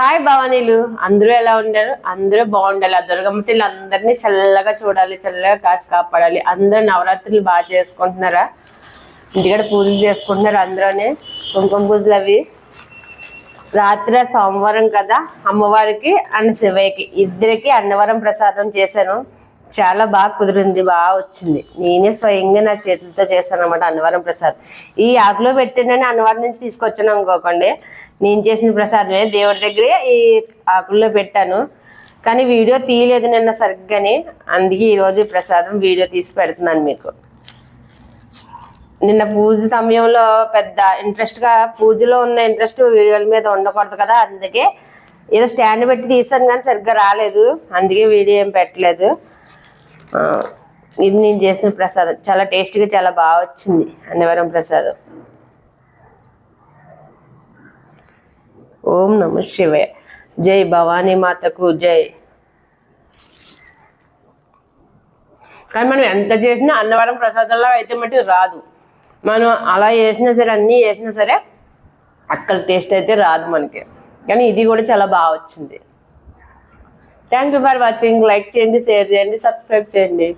Hi భవానీలు, అందరూ ఎలా ఉన్నారు? అందరూ బాగుండాలి. ఆ దుర్గమ్మ తల్లి అందరినీ చల్లగా చూడాలి, చల్లగా కాసి కాపాడాలి. అందరూ నవరాత్రులు బాగా చేసుకుంటున్నారా? ఇంటికాడ పూజలు చేసుకుంటున్నారు అందరూనే. కుంకుమ పూజలు అవి రాత్రి సోమవారం కదా, అమ్మవారికి అండ్ శివయ్యకి ఇద్దరికి అన్నవరం ప్రసాదం చేశాను. చాలా బాగా కుదిరింది, బాగా వచ్చింది. నేనే స్వయంగా నా చేతులతో చేశాను అనమాట అన్నవరం ప్రసాదం. ఈ ఆకులో పెట్టిందని అన్నవరం నుంచి తీసుకొచ్చాను అనుకోకండి, నేను చేసిన ప్రసాదమే. దేవుడి దగ్గరే ఈ ఆకుల్లో పెట్టాను, కానీ వీడియో తీయలేదు నిన్న సరిగ్గానే. అందుకే ఈరోజు ప్రసాదం వీడియో తీసి పెడుతున్నాను మీకు. నిన్న పూజ సమయంలో పెద్ద ఇంట్రెస్ట్గా పూజలో ఉన్న ఇంట్రెస్ట్ వీడియోల మీద ఉండకూడదు కదా, అందుకే ఏదో స్టాండ్ పెట్టి తీసాను కానీ సరిగ్గా రాలేదు, అందుకే వీడియో ఏం పెట్టలేదు. ఇది నేను చేసిన ప్రసాదం చాలా టేస్టీగా చాలా బాగా వచ్చింది అన్నవరం ప్రసాదం. ఓం నమ శివాయ. జై భవానీ మాతకు జై. కానీ మనం ఎంత చేసినా అన్నవరం ప్రసాదంలో అయితే మట్టి రాదు. మనం అలా చేసినా సరే, అన్నీ చేసినా సరే అక్కడ టేస్ట్ అయితే రాదు మనకి. కానీ ఇది కూడా చాలా బాగా వచ్చింది. Thank you for watching. Like చేయండి, షేర్ చేయండి, సబ్స్క్రైబ్ చేయండి.